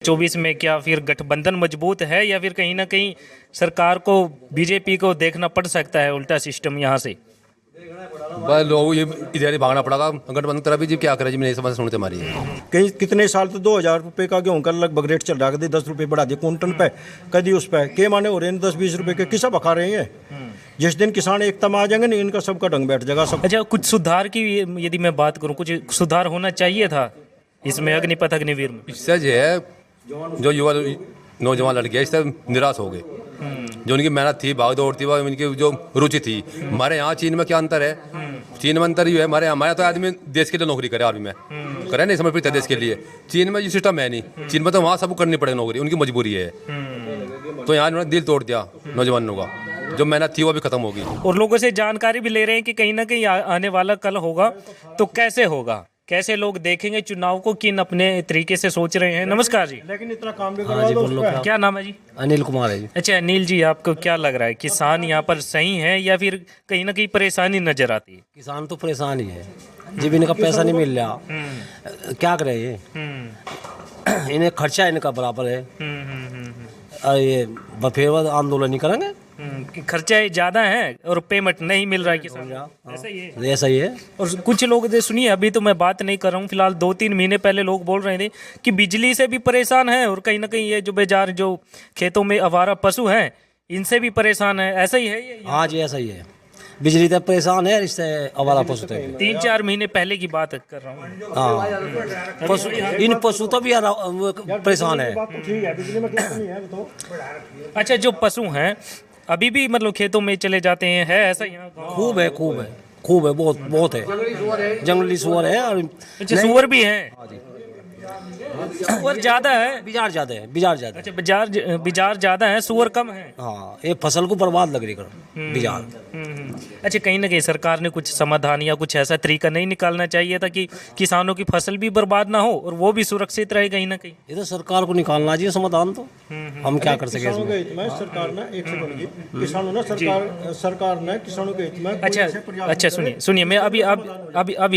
24 में क्या फिर गठबंधन मजबूत है या फिर कहीं ना कहीं सरकार को बीजेपी को देखना पड़ सकता है उल्टा सिस्टम यहाँ से? बस लोग ये इधर ही भागना पड़ेगा। गठबंधन तरह भी जी क्या करे जी, मेरी समझ सुनते हमारी कहीं कितने साल तो 2000 रुपये का गेहूं का लगभग रेट चल रहा है, कभी 10 रुपये बढ़ा दिए क्विंटल पे, कभी उस पे के माने हो रहे हैं 10-20 रुपये के किसा बखा रहे हैं। जिस दिन किसान एकता में आ जाएंगे नहीं, इनका सबका ढंग बैठ जाएगा सब। अच्छा, कुछ सुधार की यदि मैं बात करूँ, कुछ सुधार होना चाहिए था इसमें अग्निपथ अग्निवीर में। इससे जो है जो युवा नौजवान लड़के इससे निराश हो गए। जो उनकी मेहनत थी, भाग दौड़ थी, वो उनकी जो रुचि थी। हमारे यहाँ चीन में क्या अंतर है? चीन में अंतर ये है, हमारे तो आदमी देश के लिए नौकरी करे, आर्मी में करे नहीं, समर्पित है देश के लिए। चीन में ये सिस्टम है नहीं। चीन में तो वहाँ सबको करनी पड़ेगी नौकरी, उनकी मजबूरी है। तो यहाँ उन्होंने दिल तोड़ दिया नौजवानों का, जो मेहनत थी वो भी खत्म होगी। और लोगों से जानकारी भी ले रहे हैं कि कहीं ना कहीं आने वाला कल होगा तो कैसे होगा, कैसे लोग देखेंगे चुनाव को, किन अपने तरीके से सोच रहे हैं। नमस्कार जी। लेकिन इतना काम भी हाँ जी, बोलो क्या नाम है जी? अनिल कुमार है जी। अच्छा अनिल जी, आपको क्या लग रहा है, किसान यहाँ पर सही है या फिर कहीं ना कहीं परेशानी नजर आती है? किसान तो परेशान ही है जब इनका पैसा नहीं मिल रहा, क्या करे ये। इन्हें खर्चा इनका बराबर है। और ये फिर आंदोलन नहीं करेंगे। कि खर्चा ज़्यादा है और पेमेंट नहीं मिल रहा है किसान, ऐसा ही है। ऐसा ही है। और कुछ लोग सुनिए, अभी तो मैं बात नहीं कर रहा हूँ, फिलहाल 2-3 महीने पहले लोग बोल रहे थे कि बिजली से भी परेशान है और कहीं ना कहीं ये जो बेजार जो खेतों में आवारा पशु हैं इनसे भी परेशान है, ऐसा ही है ये? हाँ जी, ऐसा ही है। बिजली तक परेशान है, इससे आवारा पशु तक। 3-4 महीने पहले की बात कर रहा हूँ। हाँ, पशु इन पशु तो भी परेशान है। अच्छा, जो पशु हैं अभी भी मतलब खेतों में चले जाते हैं, है ऐसा यहाँ? खूब है, खूब है, खूब है, बहुत बहुत है। जंगली सुअर है। और अच्छा, सुअर भी हैं? सुअर ज्यादा है, बिजार ज्यादा है, बिजार ज्यादा है। अच्छा, बिजार ज्यादा है, सुअर कम है। हाँ, ये फसल को बर्बाद लग रही करो बिजार। अच्छा, कहीं ना कहीं सरकार ने कुछ समाधान या कुछ ऐसा तरीका नहीं निकालना चाहिए था कि किसानों की फसल भी बर्बाद ना हो और वो भी सुरक्षित रहे कहीं ना कहीं? ये तो सरकार को निकालना चाहिए समाधान। तो हम क्या कर सके इसमें? सरकार ने एक सेकंड जी, किसानों ने सरकार ने किसानों के हित में। अच्छा सुनिए, मैं अभी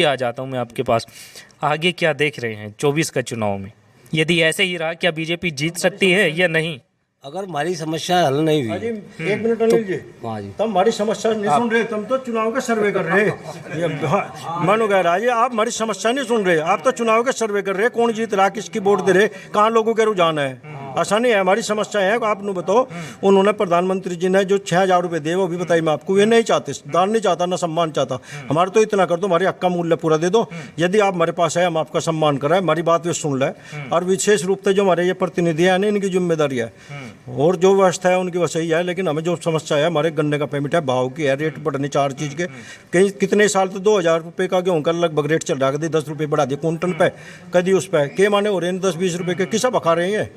आ जाता हूँ मैं आपके पास। आगे क्या देख रहे हैं 24 का चुनाव में? यदि ऐसे ही रहा क्या बीजेपी जीत सकती है या नहीं? अगर हमारी समस्या हल नहीं हुई, एक मिनट अनिल जी, हाँ जी, तब हमारी समस्या नहीं सुन रहे, तुम तो चुनाव का सर्वे कर रहे। ये मानो कह रहा है, आप हमारी समस्या नहीं सुन रहे, आप तो चुनाव का सर्वे कर रहे। कौन जीत रहा, किसकी वोट दे रहे, कहाँ लोगों के रुझान है, आसानी है। हमारी समस्या है, आप नु बताओ। उन्होंने प्रधानमंत्री जी ने जो 6000 रुपये दिए वो भी बताइए मैं आपको, ये नहीं चाहते, दान नहीं चाहता, ना सम्मान चाहता। हमारे तो इतना कर दो, हमारे हक का मूल्य पूरा दे दो। यदि आप हमारे पास है, हम आपका सम्मान कराए, हमारी बात भी सुन ले। और विशेष रूप से जो हमारे ये प्रतिनिधि है, इनकी जिम्मेदारी है और जो व्यवस्था है उनकी वो सही है। लेकिन हमें जो समस्या है, हमारे गन्ने का पेमेंट है, भाव की है, रेट बढ़ने 4 चीज़ के। कहीं कितने साल तो 2000 रुपये का गेहूं का लगभग रेट चल रहा है, कभी 10 रुपये बढ़ा दिए क्विंटल पे, कभी उस पे के माने हो रहे हैं 10-20 रुपये के किसा बखा रहे हैं।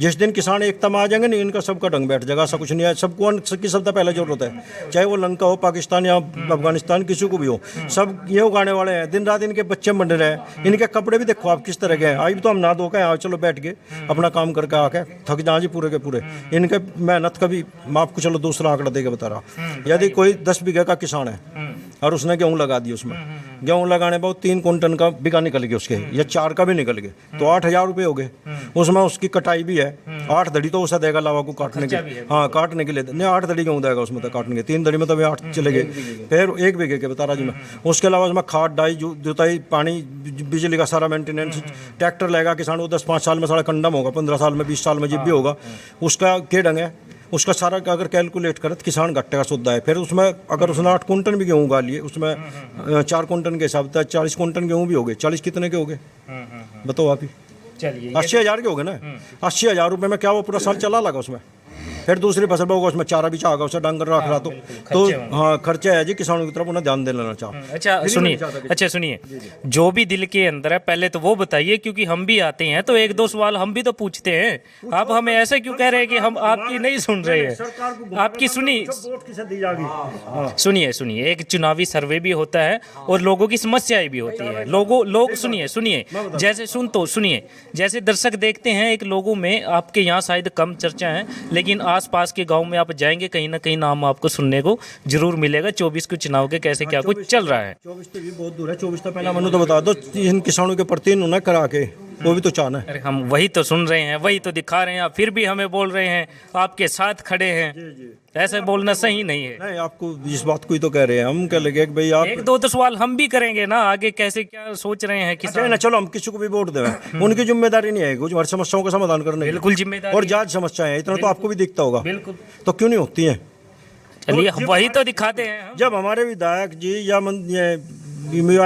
जिस दिन किसान एकता में आ जाएंगे नहीं, इनका सबका ढंग बैठ जाएगा। ऐसा कुछ नहीं है। सबको सबकी सबसे पहले जरूरत है, चाहे वो लंका हो, पाकिस्तान या अफगानिस्तान, किसी को भी हो, सब ये उगाने वाले हैं। दिन रात इनके बच्चे बन रहे हैं। इनके कपड़े भी देखो आप किस तरह के हैं। आज तो हम ना धो के आओ, चलो बैठ गए अपना काम करके आके थक जाए जी पूरे के पूरे। इनके मेहनत का भी मैं आपको चलो दूसरा आंकड़ा देके बता रहा। यदि कोई 10 बीघे का किसान है और उसने गेहूँ लगा दी, उसमें गेहूँ लगाने पर 3 क्विंटल का बीघा निकल गया उसके, या 4 का भी निकल गए, तो 8000 रुपये हो गए। उसमें उसकी कटाई भी है, 8 धड़ी तो उसे देगा लावा को काटने के, हाँ काटने के लिए नहीं, 8 धड़ी गेहूँ देगा उसमें तो काटने के। 3 धड़ी में तो 8 चले गए। फिर 1 बीघे के बता रहा जी मैं। उसके अलावा उसमें खाद डाई जुताई पानी बिजली का सारा मेंटेनेंस, ट्रैक्टर लेगा किसान, वो 10-5 साल में सारा कंडम होगा, 15 साल में 20 साल में जिप भी होगा। उसका के ढंग है, उसका सारा अगर कैलकुलेट करे तो किसान घट्टे का सौदा है। फिर उसमें अगर उसने 8 क्विंटल भी गेहूँ उगा लिए, उसमें 4 क्विंटल के हिसाब से 40 क्विंटल गेहूँ भी हो गए। 40 कितने के हो गए बताओ आप ही? चलिए 80,000 के हो गए ना। 80,000 रुपये में क्या वो पूरा साल चला लगा उसमें? फिर दूसरी फसल होगा, उसमें चारा भी चाहेगा, उसे डांगर रख रहा तो हाँ खर्चा है जी। किसानों की तरफ उन्हें ध्यान दे लेना चाहिए। अच्छा सुनिए, जो भी दिल के अंदर है पहले तो वो बताइए, क्योंकि हम भी आते हैं तो 1-2 सवाल हम भी तो पूछते हैं। आप हमें ऐसे क्यों कह रहे हैं कि हम आपकी नहीं सुन रहे हैं? आपकी सुनिए, एक चुनावी सर्वे भी होता है और लोगों की समस्याएं भी होती है। लोग सुनिए, जैसे दर्शक देखते हैं एक लोगों में, आपके यहाँ शायद कम चर्चा है, लेकिन आसपास के गांव में आप जाएंगे कहीं ना कहीं नाम आपको सुनने को जरूर मिलेगा 24 के चुनाव के कैसे क्या कुछ चल रहा है। 24 तो भी बहुत दूर है। 24 तो पहला मनु तो बता दो, इन किसानों के प्रति उन्होंने करा के वो भी तो चाहना है। अरे हम वही तो सुन रहे हैं, वही तो दिखा रहे हैं, आप फिर भी हमें बोल रहे हैं आपके साथ खड़े हैं। ऐसे बोलना सही नहीं है। नहीं, आपको इस बात को ही तो कह रहे हैं हम, कह लगे कि भाई आप एक दो तो सवाल हम भी करेंगे ना, आगे कैसे क्या सोच रहे हैं अच्छा किसान। ना, चलो हम किसी को भी वोट दें, उनकी जिम्मेदारी नहीं है कुछ हमारी समस्याओं का समाधान करने की। बिल्कुल जिम्मेदारी और जांच समस्याएं हैं, इतना तो आपको भी दिखता होगा, बिल्कुल। तो क्यों नहीं होती है? चलिए वही तो दिखाते हैं हम। जब हमारे विधायक जी या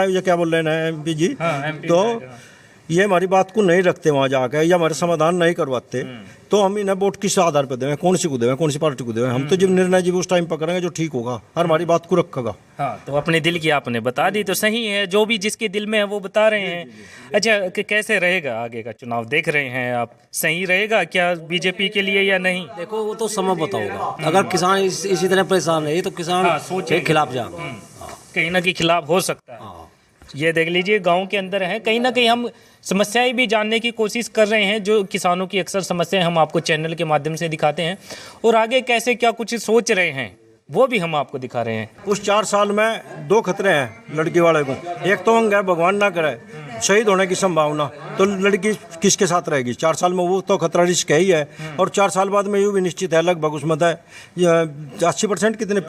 ये क्या बोल रहे हैं MP जी, हाँ, MP तो विधायक, हाँ। ये हमारी बात को नहीं रखते वहाँ जाकर या हमारे समाधान नहीं करवाते, तो हम इन्हें वोट किस आधार पर देवें, कौन सी को देवें, कौन सी पार्टी को देवें? हम तो जब निर्णय जी उस टाइम पर करेंगे जो ठीक होगा, और हमारी बात को रखेगा। हाँ, तो अपने दिल की आपने बता दी तो सही है, जो भी जिसके दिल में है वो बता रहे हैं। अच्छा कैसे रहेगा आगे का चुनाव, देख रहे हैं आप, सही रहेगा क्या बीजेपी के लिए या नहीं? देखो वो तो समय बताऊंगा। अगर किसान इसी तरह परेशान रहे तो किसान के खिलाफ जाएगा, कहीं ना कहीं खिलाफ हो सकता है। ये देख लीजिए गांव के अंदर है, कहीं ना कहीं हम समस्याएं भी जानने की कोशिश कर रहे हैं, जो किसानों की अक्सर समस्याएं हम आपको चैनल के माध्यम से दिखाते हैं, और आगे कैसे क्या कुछ सोच रहे हैं वो भी हम आपको दिखा रहे हैं। उस 4 साल में 2 खतरे हैं लड़की वाले को। एक तो अंग है, भगवान ना करे, शहीद होने की संभावना, तो लड़की किसके साथ रहेगी 4 साल में? वो तो खतरा रिस्क है ही है। और 4 साल बाद में यूँ भी निश्चित है लगभग उसमें है 80% कितने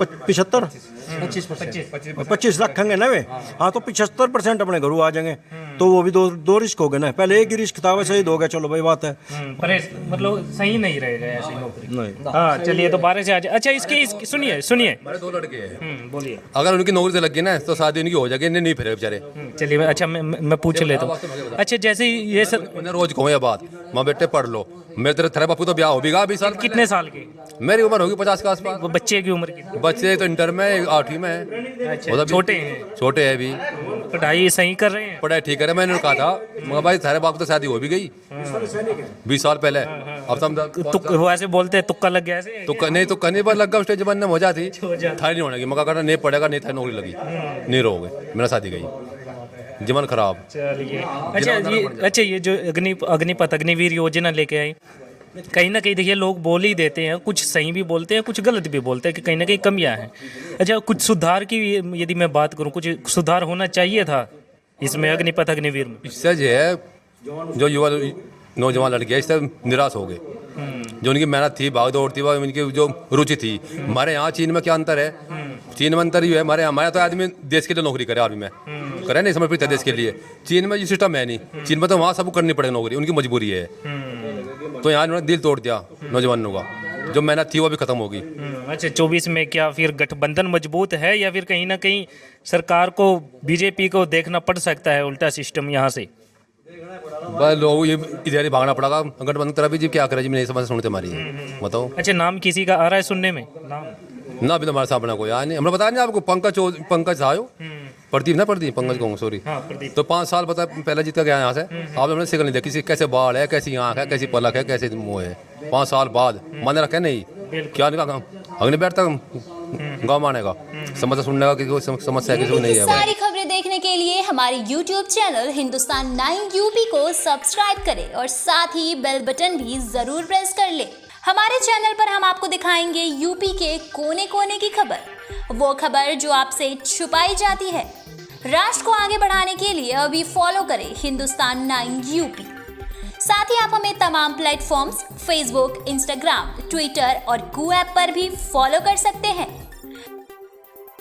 25 रखेंगे ना वे। हाँ, तो 75% अपने घरों आ जाएंगे, तो वो भी दो रिस्क हो गए ना। पहले एक ही रिस्क था, वैसे शहीद हो गया, चलो भाई बात है। मतलब सही नहीं रहेगा ऐसी नौकरी। नहीं, हाँ चलिए, तो 12 से आ जाए। अच्छा इसके सुनिए हमारे 2 लड़के हैं, बोलिए। अगर उनकी नौकरी से लग गई ना तो शादी उनकी हो जाएगी, नहीं फिरे बेचारे। चलिए अच्छा मैं पूछ लेता हूँ। अच्छा जैसे ये सर मैंने रोज कहूँ ये बात, माँ बेटे पढ़ लो, मेरे तेरे बापू तो ब्याह हो भी गया 20 साल। कितने साल के? मेरी उम्र होगी 50 के आसपास। वो बच्चे की उम्र कितनी? बच्चे तो इंटर में 8वीं में है। अच्छा, छोटे हैं, छोटे है अभी, पढ़ाई सही कर रहे हैं। पढ़ाई ठीक है। मैंने कहा था मगर भाई सारे बाप तो शादी हो भी गई 20 साल पहले। अब तो वो ऐसे बोलते हैं तुक्का लग गया ऐसे? तो नहीं, तो कहीं पर लग गया उस जमाने में हो जाती, था नहीं होने की। मगर कहना नहीं पड़ेगा, नहीं था नौकरी लगी, नहीं रहोगे, मेरा शादी गई, जीवन खराब। चलिए अच्छा ये जो अग्निपथ अग्निवीर योजना लेके आई, कहीं ना कहीं देखिए लोग बोल ही देते हैं, कुछ सही भी बोलते हैं, कुछ गलत भी बोलते हैं कि कहीं ना कहीं कमियां हैं। अच्छा कुछ सुधार की यदि मैं बात करूं, कुछ सुधार होना चाहिए था इसमें अग्निपथ अग्निवीर में। इससे जो है जो युवा नौजवान लड़के इससे निराश हो गए, जो उनकी मेहनत थी, भाग दौड़ थी, उनकी जो रुचि थी। हमारे यहाँ चीन में क्या अंतर है? चीन में अंतर ये है, हमारे तो आदमी देश के लिए नौकरी करे, आर्मी में करे, नहीं समर्पित है देश के लिए। चीन में ये सिस्टम है नहीं, चीन में तो वहाँ सब करनी पड़ेगी नौकरी, उनकी मजबूरी है। तो यहाँ उन्होंने दिल तोड़ दिया नौजवानों का, जो मेहनत थी वो भी खत्म होगी। अच्छा 24 में क्या फिर गठबंधन मजबूत है, या फिर कहीं ना कहीं सरकार को बीजेपी को देखना पड़ सकता है उल्टा सिस्टम यहाँ से? बस लोग ये इधर ही भागना पड़ेगा गठबंधन तरफ ही। जी क्या करे जी, नहीं समझ सुनते हमारी, बताओ। अच्छा नाम किसी का आ रहा है सुनने में? नाम ना अभी तो हमारे सामने कोई आया नहीं। हमने बताया नहीं आपको, पंकज आयो, प्रदीप पंकज कहूँ सॉरी। तो 5 साल पता पहले जीत कर गया यहाँ से। आप हमने शिकल नहीं देखी, किसी कैसे बाल है, कैसी आँख है, कैसी पलक है, कैसे मुँह है। 5 साल बाद माने रखे नहीं, क्या नहीं कहा अगले बैठता गाँव माने का समस्या सुनने का, किसी समस्या किसी नहीं है। सारी खबरें देखने के लिए हमारे YouTube चैनल हिंदुस्तान 9 UP को सब्सक्राइब करें और साथ ही बेल बटन भी जरूर प्रेस कर लें। हमारे चैनल पर हम आपको दिखाएंगे यूपी के कोने कोने की खबर, वो खबर जो आपसे छुपाई जाती है। राष्ट्र को आगे बढ़ाने के लिए अभी फॉलो करें हिंदुस्तान 9 UP। साथ ही आप हमें तमाम प्लेटफॉर्म्स फेसबुक, इंस्टाग्राम, ट्विटर और कू ऐप पर भी फॉलो कर सकते हैं।